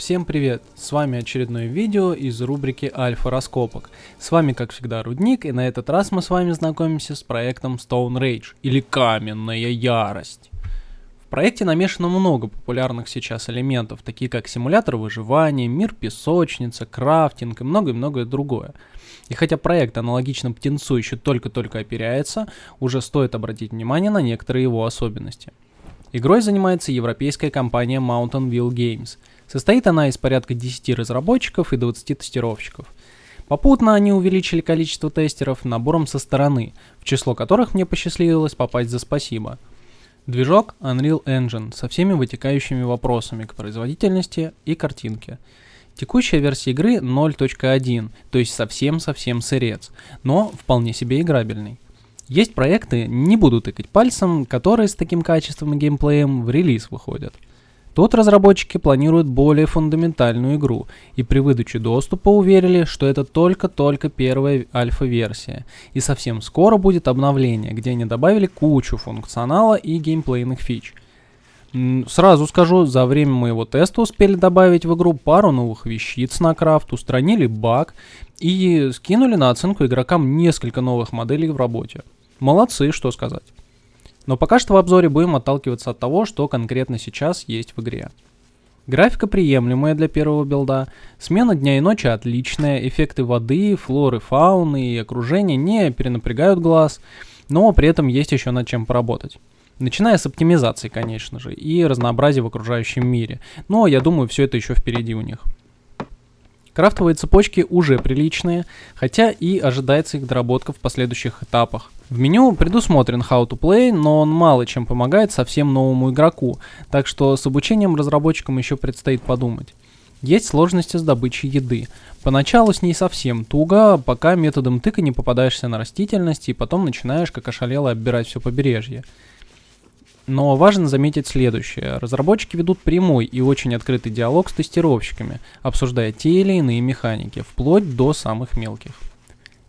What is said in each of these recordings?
Всем привет! С вами очередное видео из рубрики Альфа Раскопок. С вами как всегда Рудник, и на этот раз мы с вами знакомимся с проектом Stone Rage, или Каменная Ярость. В проекте намешано много популярных сейчас элементов, такие как симулятор выживания, мир песочница, крафтинг и многое-многое другое. И хотя проект аналогично Птенцу еще только-только оперяется, уже стоит обратить внимание на некоторые его особенности. Игрой занимается европейская компания Mountain View Games. Состоит она из порядка 10 разработчиков и 20 тестировщиков. Попутно они увеличили количество тестеров набором со стороны, в число которых мне посчастливилось попасть за спасибо. Движок Unreal Engine со всеми вытекающими вопросами к производительности и картинке. Текущая версия игры 0.1, то есть совсем-совсем сырец, но вполне себе играбельный. Есть проекты, не буду тыкать пальцем, которые с таким качеством и геймплеем в релиз выходят. Тут разработчики планируют более фундаментальную игру, и при выдаче доступа уверили, что это только-только первая альфа-версия, и совсем скоро будет обновление, где они добавили кучу функционала и геймплейных фич. Сразу скажу, за время моего теста успели добавить в игру пару новых вещиц на крафт, устранили баг и скинули на оценку игрокам несколько новых моделей в работе. Молодцы, что сказать. Но пока что в обзоре будем отталкиваться от того, что конкретно сейчас есть в игре. Графика приемлемая для первого билда, смена дня и ночи отличная, эффекты воды, флоры, фауны и окружения не перенапрягают глаз, но при этом есть еще над чем поработать. Начиная с оптимизации, конечно же, и разнообразия в окружающем мире, но я думаю, все это еще впереди у них. Крафтовые цепочки уже приличные, хотя и ожидается их доработка в последующих этапах. В меню предусмотрен How to Play, но он мало чем помогает совсем новому игроку, так что с обучением разработчикам еще предстоит подумать. Есть сложности с добычей еды. Поначалу с ней совсем туго, пока методом тыка не попадаешься на растительность и потом начинаешь как ошалело оббирать все побережье. Но важно заметить следующее. Разработчики ведут прямой и очень открытый диалог с тестировщиками, обсуждая те или иные механики, вплоть до самых мелких.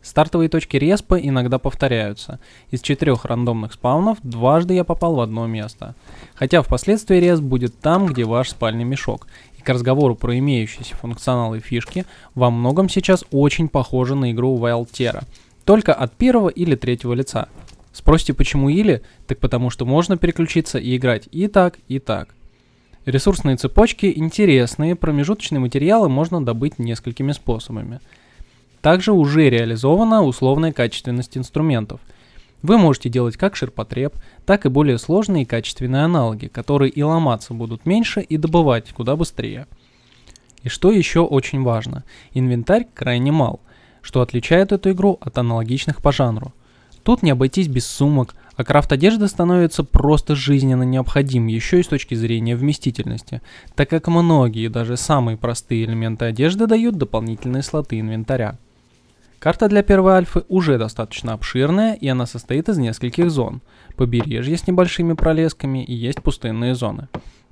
Стартовые точки респа иногда повторяются. Из 4 рандомных спаунов дважды я попал в одно место. Хотя впоследствии респ будет там, где ваш спальный мешок. И к разговору про имеющиеся функционалы и фишки во многом сейчас очень похоже на игру Wild Terra. Только от первого или третьего лица. Спросите, почему или? Так потому что можно переключиться и играть и так, и так. Ресурсные цепочки интересные, промежуточные материалы можно добыть несколькими способами. Также уже реализована условная качественность инструментов. Вы можете делать как ширпотреб, так и более сложные и качественные аналоги, которые и ломаться будут меньше, и добывать куда быстрее. И что еще очень важно, инвентарь крайне мал, что отличает эту игру от аналогичных по жанру. Тут не обойтись без сумок, а крафт одежды становится просто жизненно необходим, еще и с точки зрения вместительности, так как многие, даже самые простые элементы одежды дают дополнительные слоты инвентаря. Карта для первой альфы уже достаточно обширная, и она состоит из нескольких зон. Побережье с небольшими пролесками и есть пустынные зоны.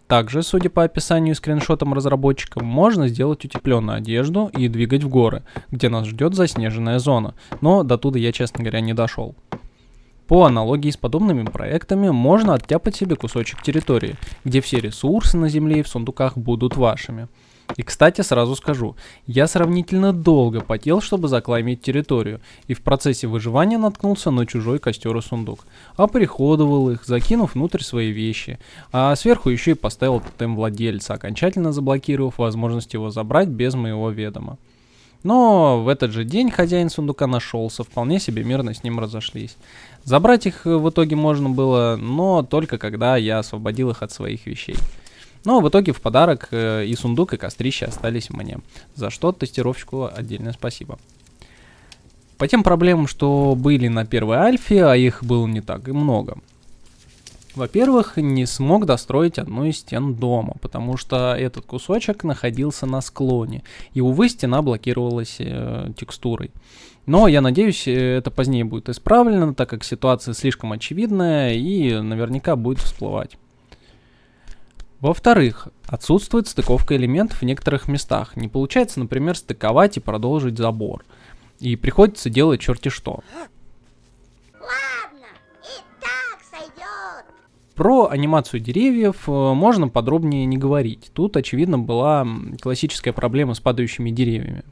Также, судя по описанию и скриншотам разработчикам, можно сделать утепленную одежду и двигать в горы, где нас ждет заснеженная зона, но до туда я, честно говоря, не дошел. По аналогии с подобными проектами можно оттяпать себе кусочек территории, где все ресурсы на земле и в сундуках будут вашими. И, кстати, сразу скажу, я сравнительно долго потел, чтобы заклеймить территорию, и в процессе выживания наткнулся на чужой костер и сундук. Оприходовал их, закинув внутрь свои вещи, а сверху еще и поставил тотем владельца, окончательно заблокировав возможность его забрать без моего ведома. Но в этот же день хозяин сундука нашелся, вполне себе мирно с ним разошлись. Забрать их в итоге можно было, но только когда я освободил их от своих вещей. Но в итоге в подарок и сундук, и кострище остались мне, за что тестировщику отдельное спасибо. По тем проблемам, что были на первой альфе, а их было не так и много. Во-первых, не смог достроить одну из стен дома, потому что этот кусочек находился на склоне, и, увы, стена блокировалась текстурой. Но я надеюсь, это позднее будет исправлено, так как ситуация слишком очевидная и наверняка будет всплывать. Во-вторых, отсутствует стыковка элементов в некоторых местах. Не получается, например, стыковать и продолжить забор. И приходится делать черти что. Ладно, и так сойдет. Про анимацию деревьев можно подробнее не говорить. Тут, очевидно, была классическая проблема с падающими деревьями.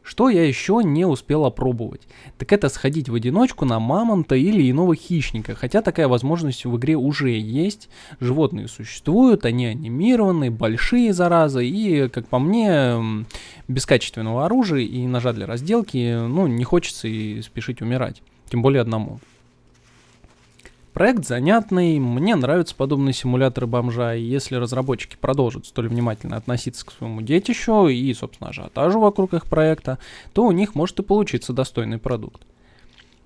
Что я еще не успел опробовать? Так это сходить в одиночку на мамонта или иного хищника, хотя такая возможность в игре уже есть. Животные существуют, они анимированные, большие заразы, и, как по мне, без качественного оружия и ножа для разделки, не хочется и спешить умирать, тем более одному. Проект занятный, мне нравятся подобные симуляторы бомжа, и если разработчики продолжат столь внимательно относиться к своему детищу и, собственно, ажиотажу вокруг их проекта, то у них может и получиться достойный продукт.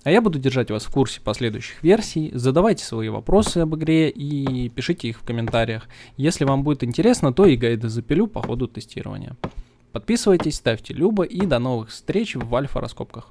А я буду держать вас в курсе последующих версий, задавайте свои вопросы об игре и пишите их в комментариях. Если вам будет интересно, то и гайды запилю по ходу тестирования. Подписывайтесь, ставьте любо и до новых встреч в альфа-раскопках.